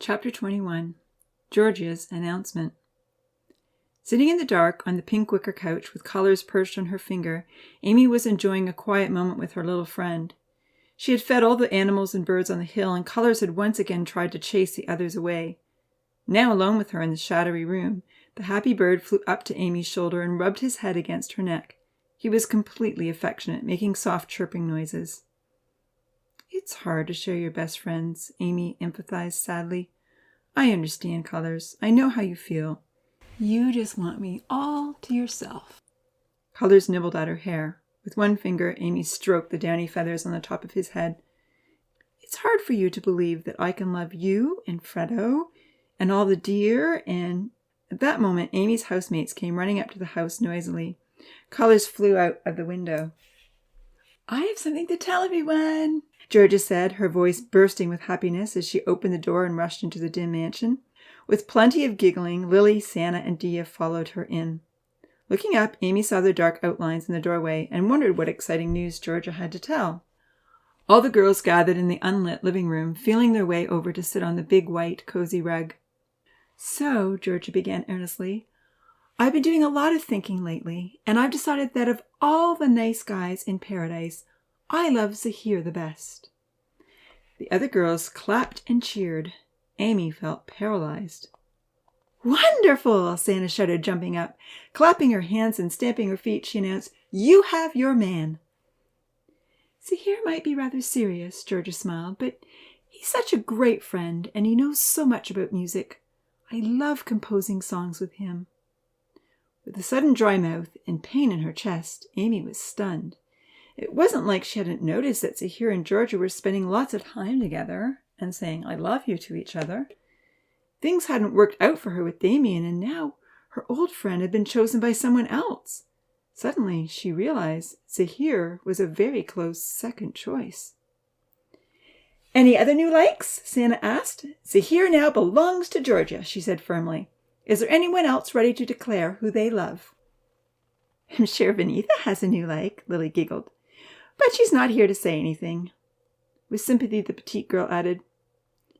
Chapter 21. Georgia's Announcement. Sitting in the dark on the pink wicker couch with colors perched on her finger, Amy was enjoying a quiet moment with her little friend. She had fed all the animals and birds on the hill, and Colors had once again tried to chase the others away. Now alone with her in the shadowy room, the happy bird flew up to Amy's shoulder and rubbed his head against her neck. He was completely affectionate, making soft chirping noises. "It's hard to share your best friends," Amy empathized sadly. "I understand, Colors. I know how you feel. You just want me all to yourself." Colors nibbled at her hair. With one finger, Amy stroked the downy feathers on the top of his head. "It's hard for you to believe that I can love you and Fredo and all the deer and—" At that moment, Amy's housemates came running up to the house noisily. Colors flew out of the window. "I have something to tell everyone," Georgia said, her voice bursting with happiness as she opened the door and rushed into the dim mansion. With plenty of giggling, Lily, Santa, and Dia followed her in. Looking up, Amy saw their dark outlines in the doorway and wondered what exciting news Georgia had to tell. All the girls gathered in the unlit living room, feeling their way over to sit on the big white, cozy rug. "So," Georgia began earnestly, "I've been doing a lot of thinking lately, and I've decided that of all the nice guys in paradise, I love Zahir the best." The other girls clapped and cheered. Amy felt paralyzed. "Wonderful!" Santa shouted, jumping up. Clapping her hands and stamping her feet, she announced, "You have your man." "Zahir might be rather serious," Georgia smiled, "but he's such a great friend, and he knows so much about music. I love composing songs with him." With a sudden dry mouth and pain in her chest, Amy was stunned. It wasn't like she hadn't noticed that Zahir and Georgia were spending lots of time together and saying "I love you" to each other. Things hadn't worked out for her with Damien, and now her old friend had been chosen by someone else. Suddenly, she realized Zahir was a very close second choice. "Any other new likes?" Santa asked. "Zahir now belongs to Georgia," she said firmly. "Is there anyone else ready to declare who they love?" "I'm sure Vanitha has a new like," Lily giggled. "But she's not here to say anything." With sympathy, the petite girl added,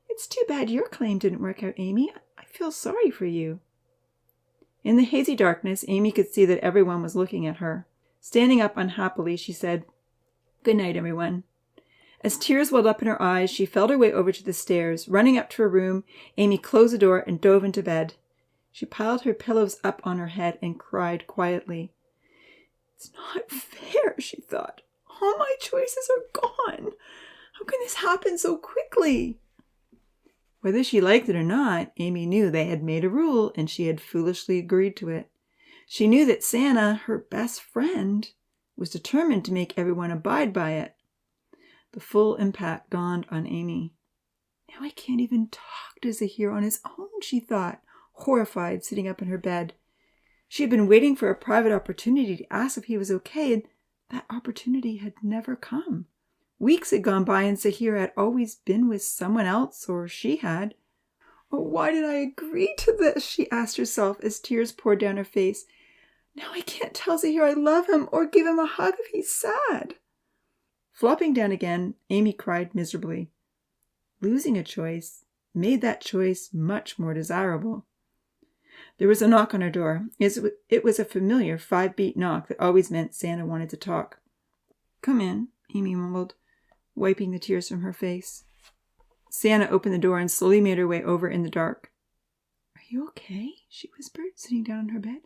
"It's too bad your claim didn't work out, Amy. I feel sorry for you." In the hazy darkness, Amy could see that everyone was looking at her. Standing up unhappily, she said, "Good night, everyone." As tears welled up in her eyes, she felt her way over to the stairs. Running up to her room, Amy closed the door and dove into bed. She piled her pillows up on her head and cried quietly. "It's not fair," she thought. "All my choices are gone. How can this happen so quickly?" Whether she liked it or not, Amy knew they had made a rule, and she had foolishly agreed to it. She knew that Santa, her best friend, was determined to make everyone abide by it. The full impact dawned on Amy. "Now I can't even talk to Zahir on his own," she thought, horrified, sitting up in her bed. She had been waiting for a private opportunity to ask if he was okay, and that opportunity had never come. Weeks had gone by, and Zahir had always been with someone else, or she had. "Oh, why did I agree to this?" she asked herself as tears poured down her face. "Now I can't tell Zahir I love him or give him a hug if he's sad." Flopping down again, Amy cried miserably. Losing a choice made that choice much more desirable. There was a knock on her door. It was a familiar 5-beat knock that always meant Santa wanted to talk. "Come in," Amy mumbled, wiping the tears from her face. Santa opened the door and slowly made her way over in the dark. "Are you okay?" she whispered, sitting down on her bed.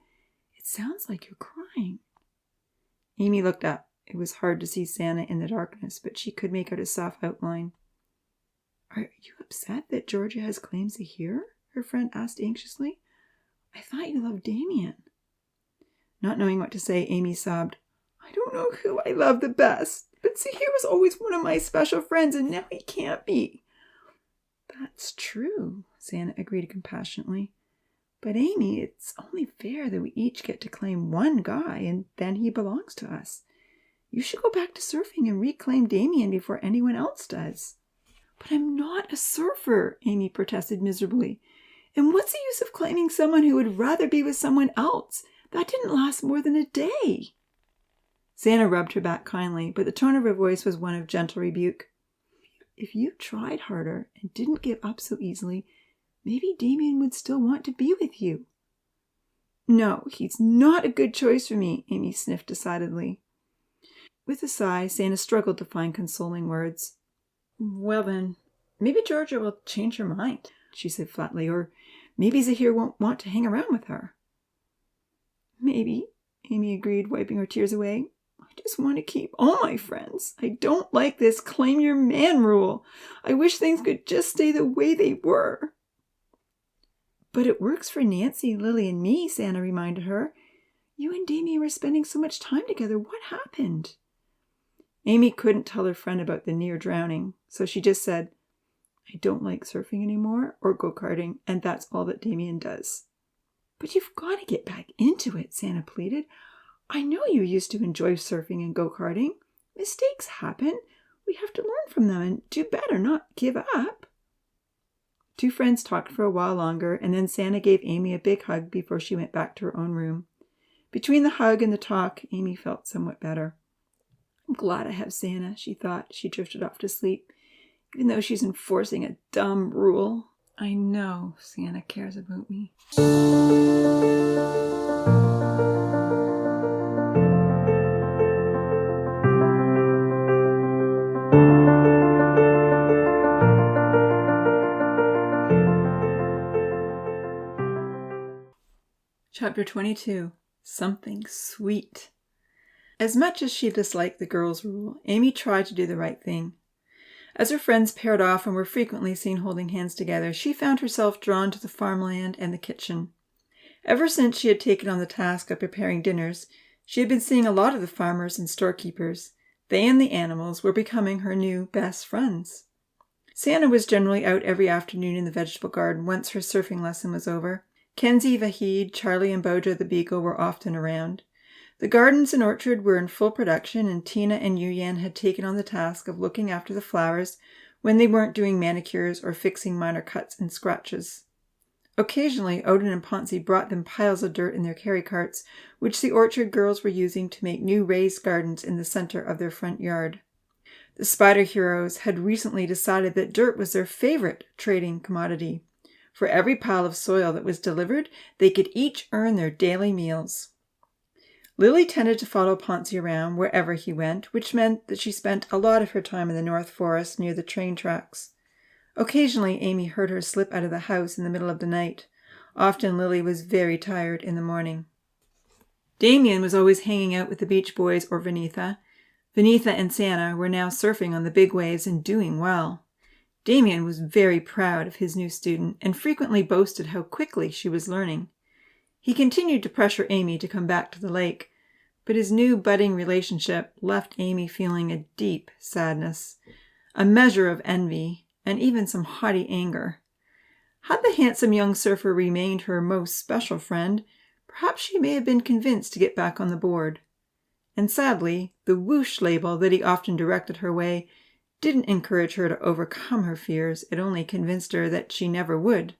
"It sounds like you're crying." Amy looked up. It was hard to see Santa in the darkness, but she could make out a soft outline. "Are you upset that Georgia has claimed Zahir?" her friend asked anxiously. "I thought you loved Damien." Not knowing what to say, Amy sobbed. "I don't know who I love the best, but Zahir was always one of my special friends, and now he can't be." "That's true," Santa agreed compassionately. "But Amy, it's only fair that we each get to claim one guy, and then he belongs to us. You should go back to surfing and reclaim Damien before anyone else does." "But I'm not a surfer," Amy protested miserably. "And what's the use of claiming someone who would rather be with someone else? That didn't last more than a day." Santa rubbed her back kindly, but the tone of her voice was one of gentle rebuke. "If you tried harder and didn't give up so easily, Maybe Damien would still want to be with you. No, he's not a good choice for me, Amy sniffed decidedly. With a sigh, Santa struggled to find consoling words. Well then, maybe Georgia will change her mind, she said flatly, or maybe Zahir won't want to hang around with her. Maybe, Amy agreed, wiping her tears away. I just want to keep all my friends. I don't like this claim your man rule. I wish things could just stay the way they were. But it works for Nancy, Lily, and me, Santa reminded her. You and Damien were spending so much time together. What happened? Amy couldn't tell her friend about the near drowning, so she just said, I don't like surfing anymore or go-karting, and that's all that Damien does. But you've got to get back into it, Santa pleaded. I know you used to enjoy surfing and go-karting. Mistakes happen. We have to learn from them and do better, not give up. Two friends talked for a while longer, and then Santa gave Amy a big hug before she went back to her own room. Between the hug and the talk, Amy felt somewhat better. I'm glad I have Santa, she thought. She drifted off to sleep, even though she's enforcing a dumb rule. I know Santa cares about me. Chapter 22. Something Sweet. As much as she disliked the girls' rule, Amy tried to do the right thing. As her friends paired off and were frequently seen holding hands together, she found herself drawn to the farmland and the kitchen. Ever since she had taken on the task of preparing dinners, she had been seeing a lot of the farmers and storekeepers. They and the animals were becoming her new best friends. Santa was generally out every afternoon in the vegetable garden once her surfing lesson was over. Kenzie, Vahid, Charlie, and Bojo the beagle were often around. The gardens and orchard were in full production, and Tina and Yuyan had taken on the task of looking after the flowers when they weren't doing manicures or fixing minor cuts and scratches. Occasionally, Odin and Ponzi brought them piles of dirt in their carry carts, which the orchard girls were using to make new raised gardens in the center of their front yard. The Spider Heroes had recently decided that dirt was their favorite trading commodity. For every pile of soil that was delivered, they could each earn their daily meals. Lily tended to follow Ponzi around wherever he went, which meant that she spent a lot of her time in the North Forest near the train tracks. Occasionally, Amy heard her slip out of the house in the middle of the night. Often, Lily was very tired in the morning. Damien was always hanging out with the Beach Boys or Venitha. Venitha and Santa were now surfing on the big waves and doing well. Damien was very proud of his new student and frequently boasted how quickly she was learning. He continued to pressure Amy to come back to the lake, but his new budding relationship left Amy feeling a deep sadness, a measure of envy, and even some haughty anger. Had the handsome young surfer remained her most special friend, perhaps she may have been convinced to get back on the board. And sadly, the whoosh label that he often directed her way didn't encourage her to overcome her fears. It only convinced her that she never would.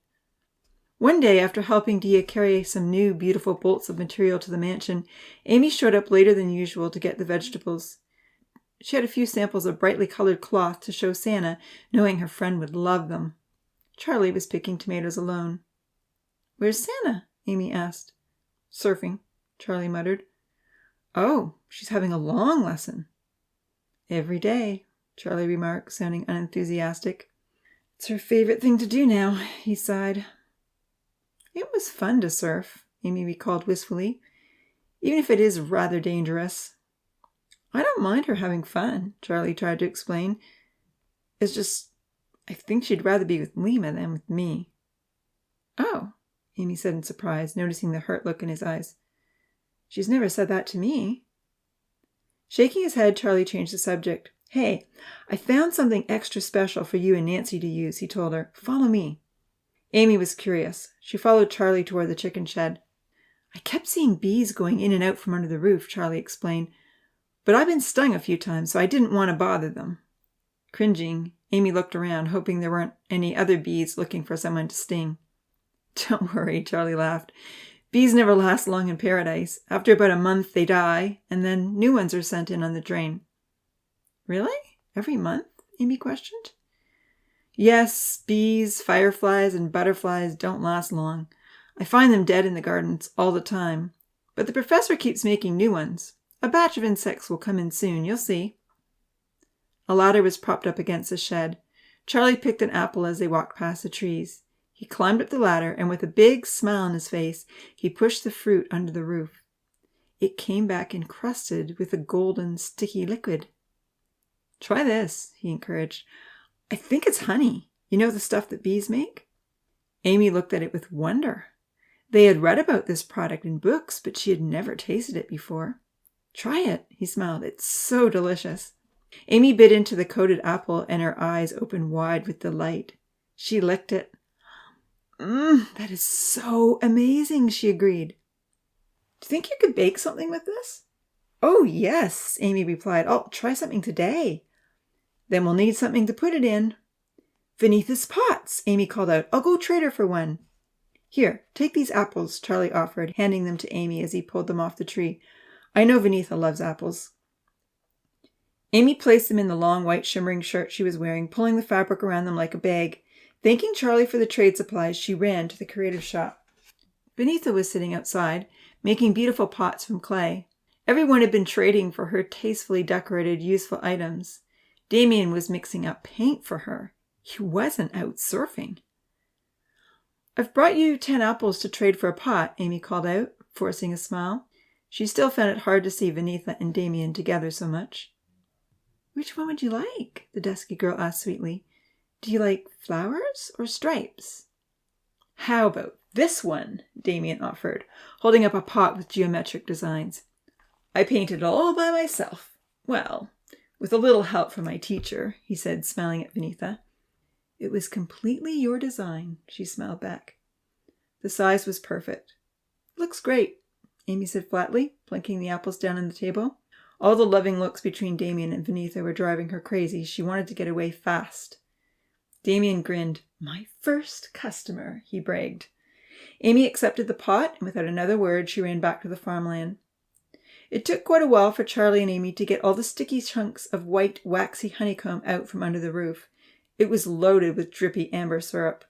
One day, after helping Dia carry some new, beautiful bolts of material to the mansion, Amy showed up later than usual to get the vegetables. She had a few samples of brightly colored cloth to show Santa, knowing her friend would love them. Charlie was picking tomatoes alone. Where's Santa? Amy asked. Surfing, Charlie muttered. Oh, she's having a long lesson. Every day, Charlie remarked, sounding unenthusiastic. It's her favorite thing to do now, he sighed. It was fun to surf, Amy recalled wistfully, even if it is rather dangerous. I don't mind her having fun, Charlie tried to explain. It's just, I think she'd rather be with Lima than with me. Oh, Amy said in surprise, noticing the hurt look in his eyes. She's never said that to me. Shaking his head, Charlie changed the subject. Hey, I found something extra special for you and Nancy to use, he told her. Follow me. Amy was curious. She followed Charlie toward the chicken shed. I kept seeing bees going in and out from under the roof, Charlie explained. But I've been stung a few times, so I didn't want to bother them. Cringing, Amy looked around, hoping there weren't any other bees looking for someone to sting. Don't worry, Charlie laughed. Bees never last long in paradise. After about a month, they die, and then new ones are sent in on the drain. Really? Every month? Amy questioned. Yes, bees, fireflies, and butterflies don't last long. I find them dead in the gardens all the time. But the professor keeps making new ones. A batch of insects will come in soon, you'll see. A ladder was propped up against the shed. Charlie picked an apple as they walked past the trees. He climbed up the ladder, and with a big smile on his face, he pushed the fruit under the roof. It came back encrusted with a golden, sticky liquid. "Try this," he encouraged. "I think it's honey. You know the stuff that bees make?" Amy looked at it with wonder. They had read about this product in books, but she had never tasted it before. "Try it," he smiled. "It's so delicious." Amy bit into the coated apple, and her eyes opened wide with delight. She licked it. That is so amazing," she agreed. "Do you think you could bake something with this?" "Oh, yes," Amy replied. "I'll try something today." "Then we'll need something to put it in." "Vinitha's pots," Amy called out. "I'll go trade her for one." "Here, take these apples," Charlie offered, handing them to Amy as he pulled them off the tree. "I know Vinitha loves apples." Amy placed them in the long white shimmering shirt she was wearing, pulling the fabric around them like a bag. Thanking Charlie for the trade supplies, she ran to the creative shop. Vinitha was sitting outside, making beautiful pots from clay. Everyone had been trading for her tastefully decorated, useful items. Damien was mixing up paint for her. He wasn't out surfing. "I've brought you 10 apples to trade for a pot," Amy called out, forcing a smile. She still found it hard to see Vinitha and Damien together so much. "Which one would you like?" the dusky girl asked sweetly. "Do you like flowers or stripes?" "How about this one?" Damien offered, holding up a pot with geometric designs. "I painted it all by myself. Well, with a little help from my teacher," he said, smiling at Vinitha. "It was completely your design," she smiled back. The size was perfect. "Looks great," Amy said flatly, plunking the apples down on the table. All the loving looks between Damien and Vinitha were driving her crazy. She wanted to get away fast. Damien grinned. "My first customer," he bragged. Amy accepted the pot, and without another word, she ran back to the farmland. It took quite a while for Charlie and Amy to get all the sticky chunks of white, waxy honeycomb out from under the roof. It was loaded with drippy amber syrup.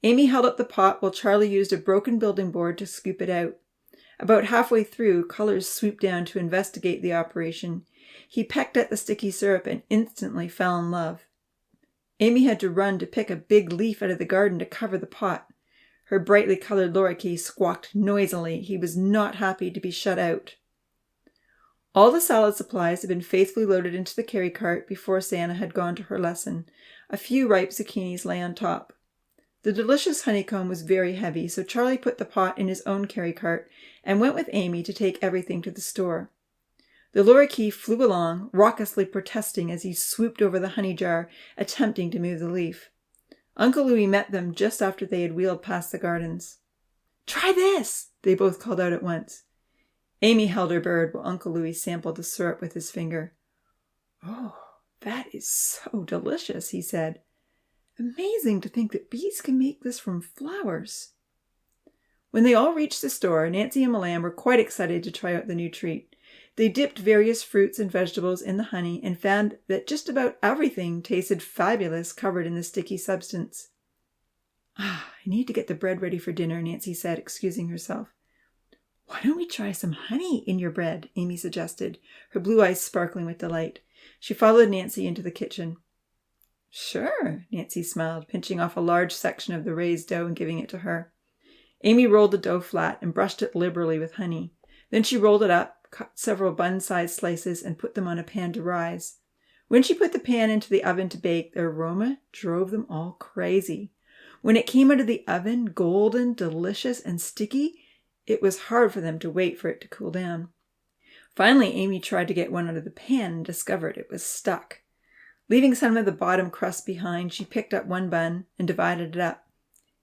Amy held up the pot while Charlie used a broken building board to scoop it out. About halfway through, Colors swooped down to investigate the operation. He pecked at the sticky syrup and instantly fell in love. Amy had to run to pick a big leaf out of the garden to cover the pot. Her brightly colored lorikeet squawked noisily. He was not happy to be shut out. All the salad supplies had been faithfully loaded into the carry cart before Santa had gone to her lesson. A few ripe zucchinis lay on top. The delicious honeycomb was very heavy, so Charlie put the pot in his own carry cart and went with Amy to take everything to the store. The lorikeet flew along, raucously protesting as he swooped over the honey jar, attempting to move the leaf. Uncle Louis met them just after they had wheeled past the gardens. "Try this!" they both called out at once. Amy held her bird while Uncle Louis sampled the syrup with his finger. "Oh, that is so delicious," he said. "Amazing to think that bees can make this from flowers." When they all reached the store, Nancy and Milan were quite excited to try out the new treat. They dipped various fruits and vegetables in the honey and found that just about everything tasted fabulous covered in the sticky substance. "I need to get the bread ready for dinner," Nancy said, excusing herself. "Why don't we try some honey in your bread?" Amy suggested, her blue eyes sparkling with delight. She followed Nancy into the kitchen. "Sure," Nancy smiled, pinching off a large section of the raised dough and giving it to her. Amy rolled the dough flat and brushed it liberally with honey. Then she rolled it up, cut several bun-sized slices, and put them on a pan to rise. When she put the pan into the oven to bake, the aroma drove them all crazy. When it came out of the oven, golden, delicious, and sticky, it was hard for them to wait for it to cool down. Finally, Amy tried to get one out of the pan and discovered it was stuck. Leaving some of the bottom crust behind, she picked up one bun and divided it up.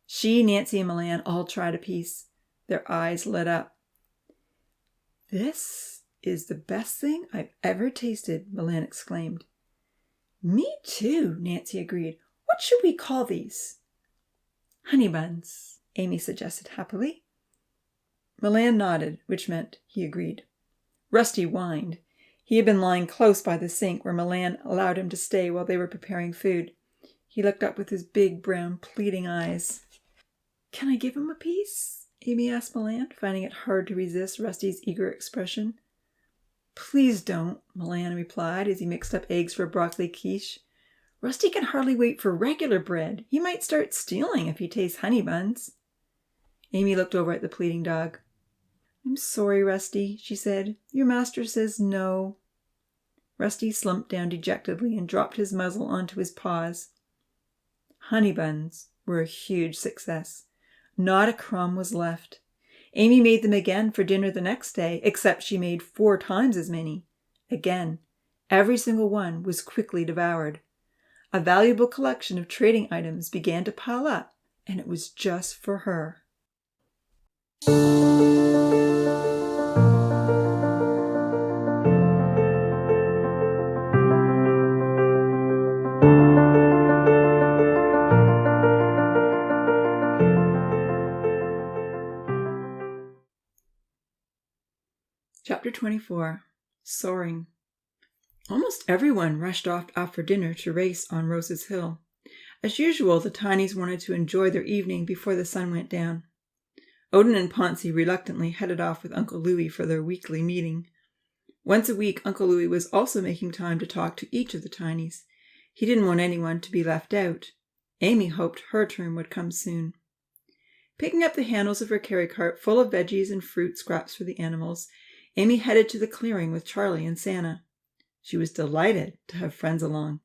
She, Nancy, and Milan all tried a piece. Their eyes lit up. "This is the best thing I've ever tasted," Milan exclaimed. "Me too," Nancy agreed. "What should we call these?" "Honey buns," Amy suggested happily. Milan nodded, which meant he agreed. Rusty whined. He had been lying close by the sink where Milan allowed him to stay while they were preparing food. He looked up with his big, brown, pleading eyes. "Can I give him a piece?" Amy asked Milan, finding it hard to resist Rusty's eager expression. "Please don't," Milan replied as he mixed up eggs for broccoli quiche. "Rusty can hardly wait for regular bread. He might start stealing if he tastes honey buns." Amy looked over at the pleading dog. "I'm sorry, Rusty," she said. "Your master says no." Rusty slumped down dejectedly and dropped his muzzle onto his paws. Honey buns were a huge success. Not a crumb was left. Amy made them again for dinner the next day, except she made 4 times as many. Again, every single one was quickly devoured. A valuable collection of trading items began to pile up, and it was just for her. Chapter 24. Soaring. Almost everyone rushed off after dinner to race on Rose's Hill. As usual, the Tinies wanted to enjoy their evening before the sun went down. Odin and Ponzi reluctantly headed off with Uncle Louis for their weekly meeting. Once a week, Uncle Louis was also making time to talk to each of the Tinies. He didn't want anyone to be left out. Amy hoped her turn would come soon. Picking up the handles of her carry cart full of veggies and fruit scraps for the animals, Amy headed to the clearing with Charlie and Santa. She was delighted to have friends along.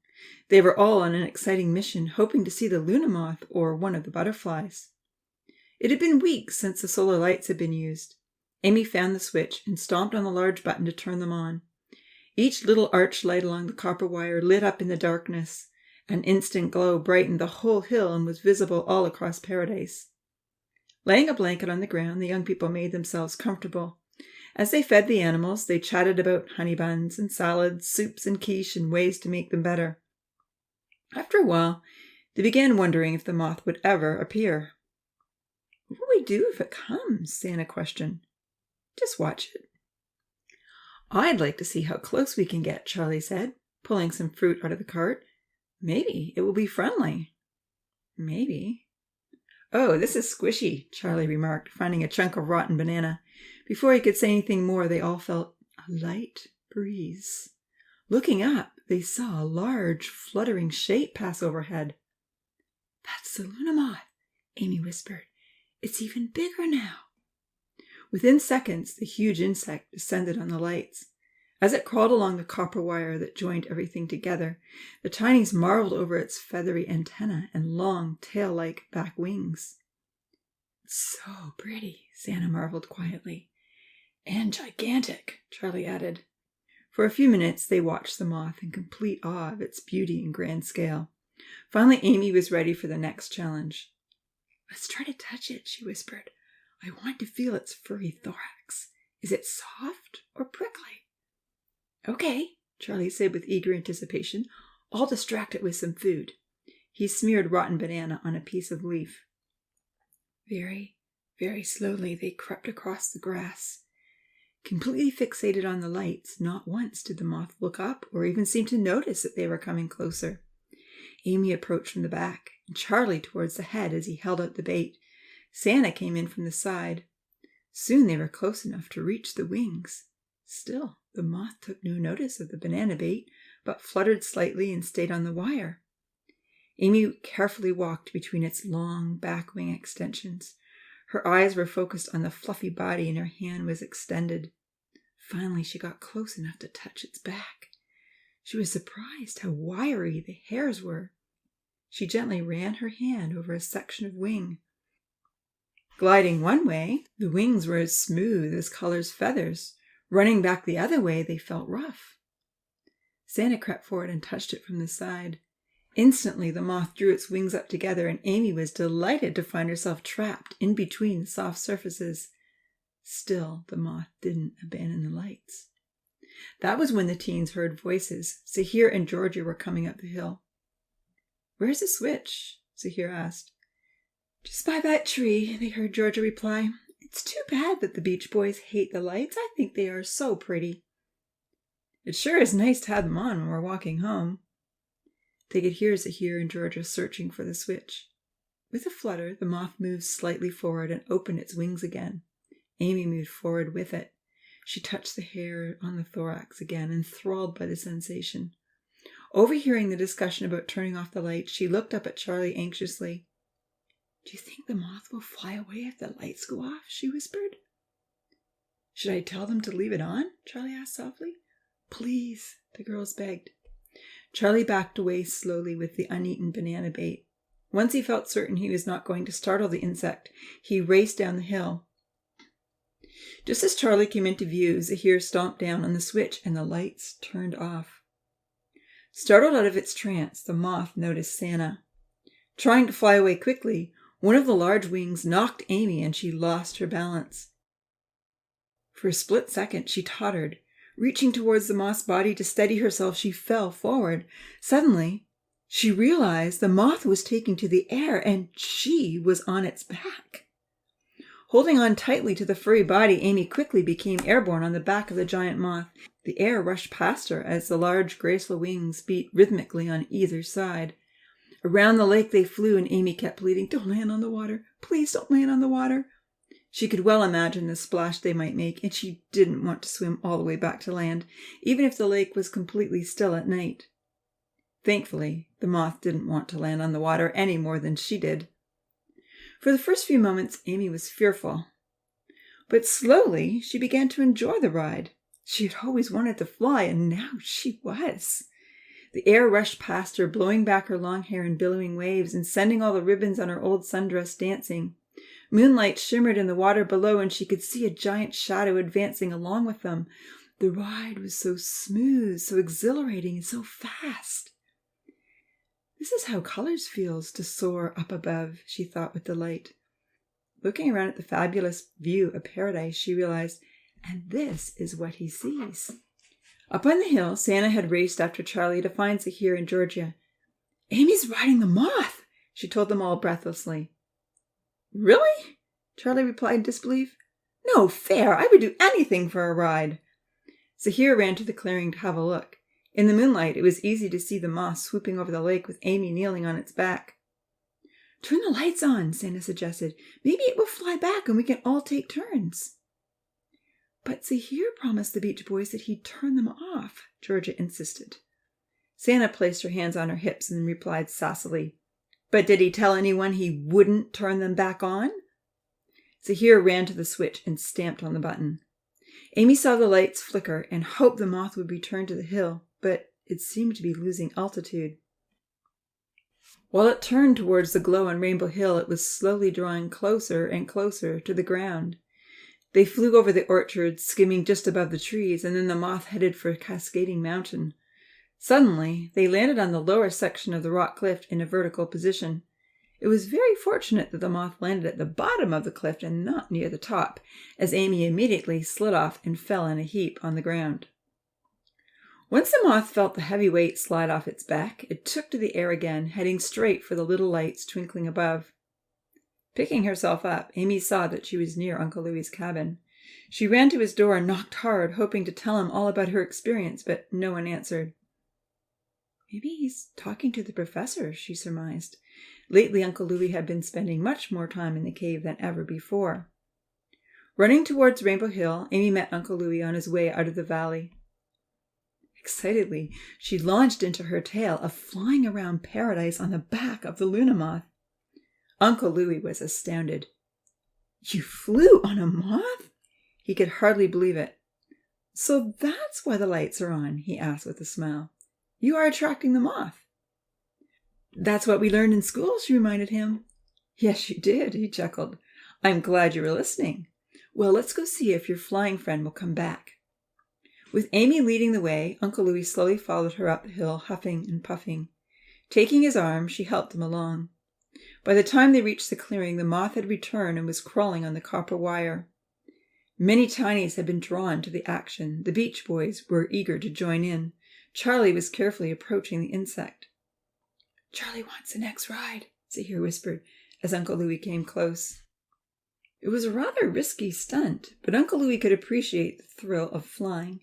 They were all on an exciting mission, hoping to see the Luna Moth or one of the butterflies. It had been weeks since the solar lights had been used. Amy found the switch and stomped on the large button to turn them on. Each little arch light along the copper wire lit up in the darkness. An instant glow brightened the whole hill and was visible all across Paradise. Laying a blanket on the ground, the young people made themselves comfortable. As they fed the animals, they chatted about honey buns and salads, soups and quiche, and ways to make them better. After a while, they began wondering if the moth would ever appear. "What will we do if it comes?" Santa questioned. "Just watch it." "I'd like to see how close we can get," Charlie said, pulling some fruit out of the cart. "Maybe it will be friendly." "Maybe." "Oh, this is squishy," Charlie remarked, finding a chunk of rotten banana. Before he could say anything more, they all felt a light breeze. Looking up, they saw a large, fluttering shape pass overhead. "That's the Luna Moth," Amy whispered. "It's even bigger now." Within seconds, the huge insect descended on the lights. As it crawled along the copper wire that joined everything together, the Tinies marveled over its feathery antennae and long, tail-like back wings. "So pretty," Santa marveled quietly. "And gigantic," Charlie added. For a few minutes, they watched the moth in complete awe of its beauty and grand scale. Finally, Amy was ready for the next challenge. "Let's try to touch it," she whispered. "I want to feel its furry thorax. Is it soft or prickly?" "Okay," Charlie said with eager anticipation. "I'll distract it with some food." He smeared rotten banana on a piece of leaf. Very, very slowly, they crept across the grass. Completely fixated on the lights, not once did the moth look up or even seem to notice that they were coming closer. Amy approached from the back, and Charlie towards the head as he held out the bait. Santa came in from the side. Soon they were close enough to reach the wings. Still, the moth took no notice of the banana bait, but fluttered slightly and stayed on the wire. Amy carefully walked between its long back wing extensions. Her eyes were focused on the fluffy body and her hand was extended. Finally, she got close enough to touch its back. She was surprised how wiry the hairs were. She gently ran her hand over a section of wing. Gliding one way, the wings were as smooth as Color's feathers. Running back the other way, they felt rough. Santa crept forward and touched it from the side. Instantly, the moth drew its wings up together, and Amy was delighted to find herself trapped in between the soft surfaces. Still, the moth didn't abandon the lights. That was when the teens heard voices. Zahir and Georgia were coming up the hill. "Where's the switch?" Zahir asked. "Just by that tree," they heard Georgia reply. "It's too bad that the Beach Boys hate the lights. I think they are so pretty." "It sure is nice to have them on when we're walking home." They could hear Zahir and Georgia searching for the switch. With a flutter, the moth moved slightly forward and opened its wings again. Amy moved forward with it. She touched the hair on the thorax again, enthralled by the sensation. Overhearing the discussion about turning off the light, she looked up at Charlie anxiously. "Do you think the moth will fly away if the lights go off?" she whispered. "Should I tell them to leave it on?" Charlie asked softly. "Please," the girls begged. Charlie backed away slowly with the uneaten banana bait. Once he felt certain he was not going to startle the insect, he raced down the hill. Just as Charlie came into view, Zahir stomped down on the switch and the lights turned off. Startled out of its trance, the moth noticed Santa. Trying to fly away quickly, one of the large wings knocked Amy and she lost her balance. For a split second, she tottered. Reaching towards the moth's body to steady herself, she fell forward. Suddenly, she realized the moth was taking to the air and she was on its back. Holding on tightly to the furry body, Amy quickly became airborne on the back of the giant moth. The air rushed past her as the large, graceful wings beat rhythmically on either side. Around the lake they flew, and Amy kept pleading, "Don't land on the water. Please don't land on the water." She could well imagine the splash they might make, and she didn't want to swim all the way back to land, even if the lake was completely still at night. Thankfully, the moth didn't want to land on the water any more than she did. For the first few moments, Amy was fearful. But slowly, she began to enjoy the ride. She had always wanted to fly, and now she was. The air rushed past her, blowing back her long hair in billowing waves and sending all the ribbons on her old sundress dancing. Moonlight shimmered in the water below, and she could see a giant shadow advancing along with them. The ride was so smooth, so exhilarating, and so fast. This is how colors feels to soar up above, she thought with delight. Looking around at the fabulous view of paradise, she realized, and this is what he sees. Up on the hill, Santa had raced after Charlie to find Zahir and Georgia. "Amy's riding the moth," she told them all breathlessly. "Really?" Charlie replied in disbelief. "No fair. I would do anything for a ride." Zahir ran to the clearing to have a look. In the moonlight, it was easy to see the moth swooping over the lake with Amy kneeling on its back. "Turn the lights on," Santa suggested. "Maybe it will fly back and we can all take turns." "But Zahir promised the Beach Boys that he'd turn them off," Georgia insisted. Santa placed her hands on her hips and replied sassily, "But did he tell anyone he wouldn't turn them back on?" Zahir ran to the switch and stamped on the button. Amy saw the lights flicker and hoped the moth would return to the hill, but it seemed to be losing altitude. While it turned towards the glow on Rainbow Hill, it was slowly drawing closer and closer to the ground. They flew over the orchard, skimming just above the trees, and then the moth headed for Cascading Mountain. Suddenly, they landed on the lower section of the rock cliff in a vertical position. It was very fortunate that the moth landed at the bottom of the cliff and not near the top, as Amy immediately slid off and fell in a heap on the ground. Once the moth felt the heavy weight slide off its back, it took to the air again, heading straight for the little lights twinkling above. Picking herself up, Amy saw that she was near Uncle Louie's cabin. She ran to his door and knocked hard, hoping to tell him all about her experience, but no one answered. "Maybe he's talking to the professor," she surmised. Lately, Uncle Louie had been spending much more time in the cave than ever before. Running towards Rainbow Hill, Amy met Uncle Louie on his way out of the valley. Excitedly, she launched into her tale of flying around paradise on the back of the Luna Moth. Uncle Louie was astounded. "You flew on a moth?" He could hardly believe it. "So that's why the lights are on?" he asked with a smile. "You are attracting the moth." "That's what we learned in school," she reminded him. "Yes, you did," he chuckled. "I'm glad you were listening. Well, let's go see if your flying friend will come back." With Amy leading the way, Uncle Louie slowly followed her up the hill, huffing and puffing. Taking his arm, she helped him along. By the time they reached the clearing, the moth had returned and was crawling on the copper wire. Many tinies had been drawn to the action. The Beach Boys were eager to join in. Charlie was carefully approaching the insect. "Charlie wants the next ride," Zahir whispered as Uncle Louie came close. It was a rather risky stunt, but Uncle Louie could appreciate the thrill of flying.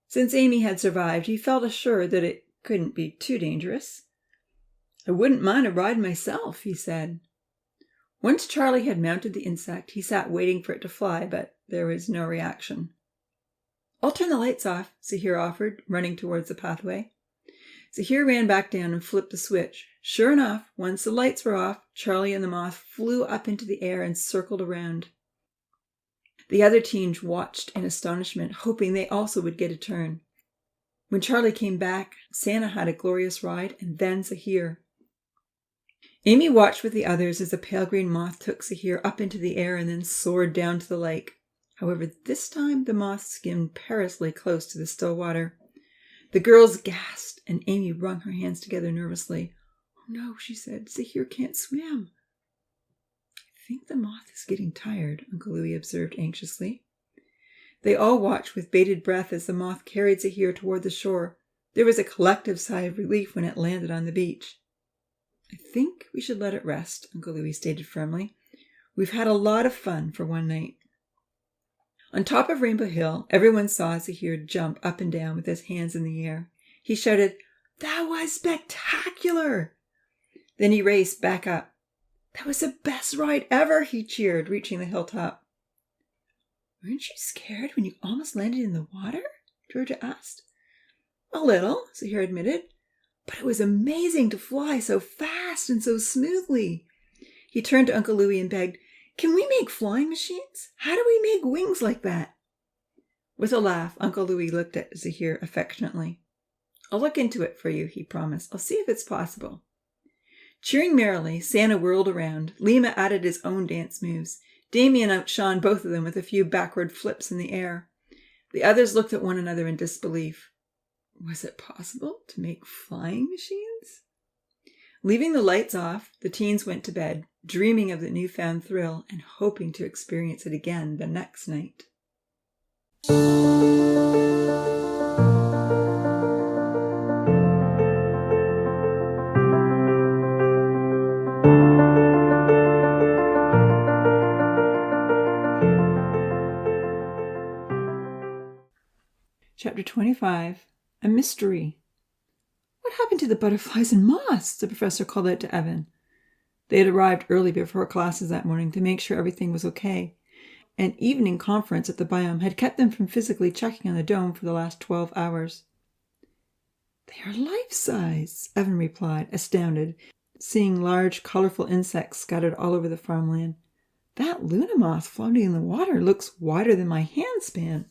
Since Amy had survived, he felt assured that it couldn't be too dangerous. "I wouldn't mind a ride myself," he said. Once Charlie had mounted the insect, he sat waiting for it to fly, but there was no reaction. "I'll turn the lights off," Zahir offered, running towards the pathway. Zahir ran back down and flipped the switch. Sure enough, once the lights were off, Charlie and the moth flew up into the air and circled around. The other teens watched in astonishment, hoping they also would get a turn. When Charlie came back, Santa had a glorious ride, and then Zahir. Amy watched with the others as the pale green moth took Zahir up into the air and then soared down to the lake. However, this time the moth skimmed perilously close to the still water. The girls gasped, and Amy wrung her hands together nervously. "Oh no," she said, "Zahir can't swim." "I think the moth is getting tired," Uncle Louis observed anxiously. They all watched with bated breath as the moth carried Zahir toward the shore. There was a collective sigh of relief when it landed on the beach. "I think we should let it rest," Uncle Louis stated firmly. "We've had a lot of fun for one night." On top of Rainbow Hill, everyone saw Zahir jump up and down with his hands in the air. He shouted, "That was spectacular!" Then he raced back up. "That was the best ride ever," he cheered, reaching the hilltop. "Weren't you scared when you almost landed in the water?" Georgia asked. "A little," Zahir admitted. "But it was amazing to fly so fast and so smoothly." He turned to Uncle Louis and begged, "Can we make flying machines? How do we make wings like that?" With a laugh, Uncle Louis looked at Zahir affectionately. "I'll look into it for you," he promised. "I'll see if it's possible." Cheering merrily, Santa whirled around. Lima added his own dance moves. Damien outshone both of them with a few backward flips in the air. The others looked at one another in disbelief. Was it possible to make flying machines? Leaving the lights off, the teens went to bed, dreaming of the newfound thrill and hoping to experience it again the next night. Chapter 25. A Mystery. "What happened to the butterflies and moths?" the professor called out to Evan. They had arrived early before classes that morning to make sure everything was okay. An evening conference at the biome had kept them from physically checking on the dome for the last 12 hours. "They are life-size," Evan replied, astounded, seeing large, colorful insects scattered all over the farmland. "That Luna Moth floating in the water looks wider than my hand span."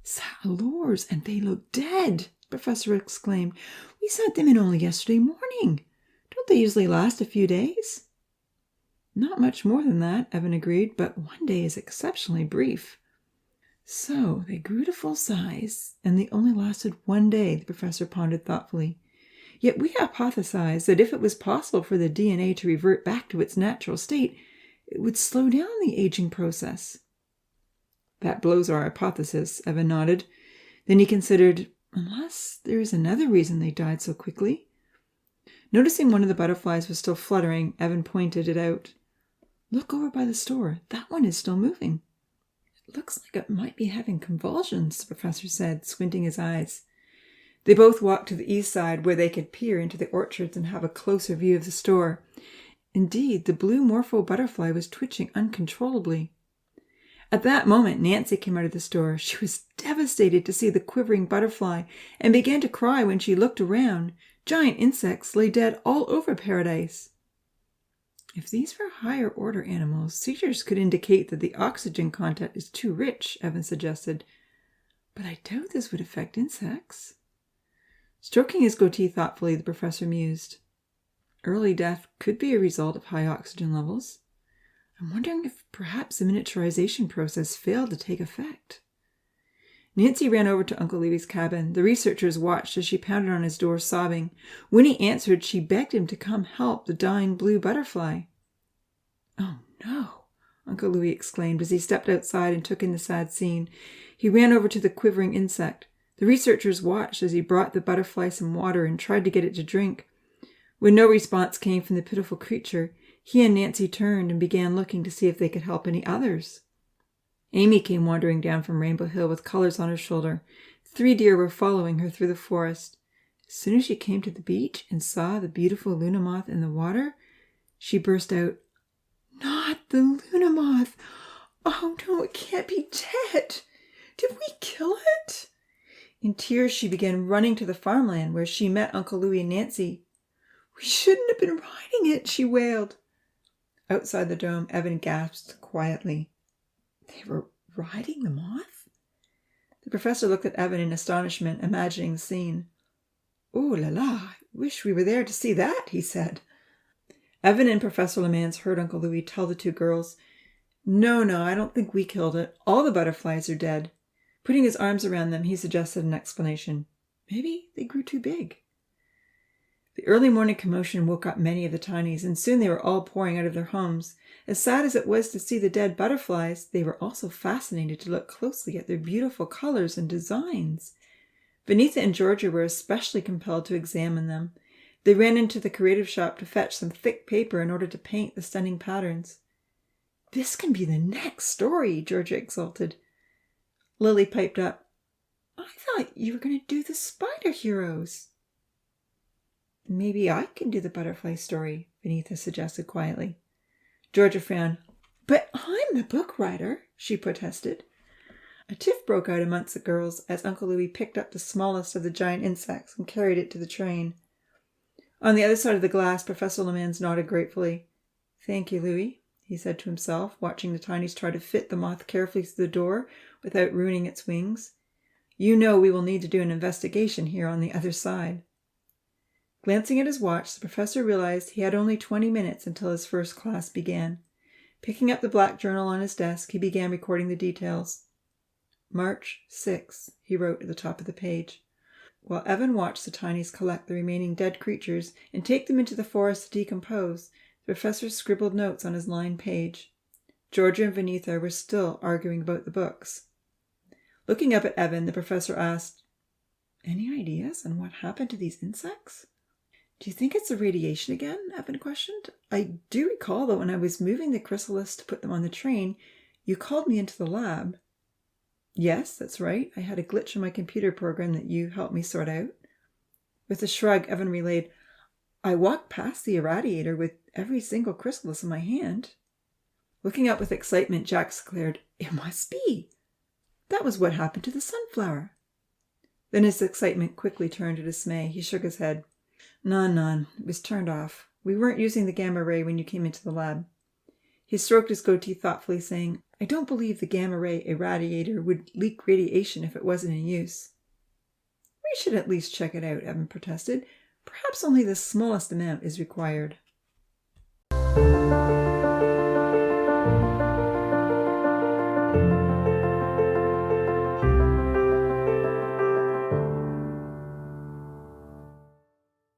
"Salors, and they look dead," the professor exclaimed. "We sent them in only yesterday morning. Don't they usually last a few days?" "Not much more than that," Evan agreed, "but one day is exceptionally brief." "So they grew to full size, and they only lasted one day," the professor pondered thoughtfully. "Yet we hypothesized that if it was possible for the DNA to revert back to its natural state, it would slow down the aging process." "That blows our hypothesis," Evan nodded. Then he considered, unless there is another reason they died so quickly. Noticing one of the butterflies was still fluttering, Evan pointed it out. "Look over by the store. That one is still moving." "It looks like it might be having convulsions," the professor said, squinting his eyes. They both walked to the east side where they could peer into the orchards and have a closer view of the store. Indeed, the blue morpho butterfly was twitching uncontrollably. At that moment, Nancy came out of the store. She was devastated to see the quivering butterfly and began to cry when she looked around. Giant insects lay dead all over paradise. "If these were higher-order animals, seizures could indicate that the oxygen content is too rich," Evan suggested. "But I doubt this would affect insects." Stroking his goatee thoughtfully, the professor mused. "Early death could be a result of high oxygen levels. I'm wondering if perhaps the miniaturization process failed to take effect." Nancy ran over to Uncle Louie's cabin. The researchers watched as she pounded on his door, sobbing. When he answered, she begged him to come help the dying blue butterfly. "Oh, no," Uncle Louie exclaimed as he stepped outside and took in the sad scene. He ran over to the quivering insect. The researchers watched as he brought the butterfly some water and tried to get it to drink. When no response came from the pitiful creature, he and Nancy turned and began looking to see if they could help any others. Amy came wandering down from Rainbow Hill with colors on her shoulder. 3 deer were following her through the forest. As soon as she came to the beach and saw the beautiful Luna Moth in the water, she burst out, "Not the Luna Moth! Oh no, it can't be dead! Did we kill it?" In tears, she began running to the farmland where she met Uncle Louie and Nancy. "We shouldn't have been riding it," she wailed. Outside the dome, Evan gasped quietly. They were riding the moth? The professor looked at Evan in astonishment, imagining the scene. "Ooh la la, I wish we were there to see that," he said. Evan and Professor Lemans heard Uncle Louie tell the two girls, No, I don't think we killed it. All the butterflies are dead." Putting his arms around them, he suggested an explanation. Maybe they grew too big. The early morning commotion woke up many of the tinies, and soon they were all pouring out of their homes. As sad as it was to see the dead butterflies, they were also fascinated to look closely at their beautiful colors and designs. Venitha and Georgia were especially compelled to examine them. They ran into the creative shop to fetch some thick paper in order to paint the stunning patterns. "This can be the next story," Georgia exulted. Lily piped up, "I thought you were going to do the spider heroes." "Maybe I can do the butterfly story," Venitha suggested quietly. Georgia frowned. "But I'm the book writer," she protested. A tiff broke out amongst the girls as Uncle Louie picked up the smallest of the giant insects and carried it to the train. On the other side of the glass, Professor Lemans nodded gratefully. "Thank you, Louie," he said to himself, watching the tinies try to fit the moth carefully through the door without ruining its wings. "You know we will need to do an investigation here on the other side." Glancing at his watch, the professor realized he had only 20 minutes until his first class began. Picking up the black journal on his desk, he began recording the details. "March 6th," he wrote at the top of the page. While Evan watched the tinies collect the remaining dead creatures and take them into the forest to decompose, the professor scribbled notes on his lined page. Georgia and Venitha were still arguing about the books. Looking up at Evan, the professor asked, "Any ideas on what happened to these insects?" "Do you think it's the radiation again?" Evan questioned. "I do recall that when I was moving the chrysalis to put them on the train, you called me into the lab." "Yes, that's right. I had a glitch in my computer program that you helped me sort out." With a shrug, Evan relayed, "I walked past the irradiator with every single chrysalis in my hand." Looking up with excitement, Jax declared, "It must be. That was what happened to the sunflower." Then his excitement quickly turned to dismay. He shook his head. None. It was turned off. We weren't using the gamma ray when you came into the lab." He stroked his goatee thoughtfully, saying, "I don't believe the gamma ray irradiator would leak radiation if it wasn't in use." "We should at least check it out," Evan protested. "Perhaps only the smallest amount is required."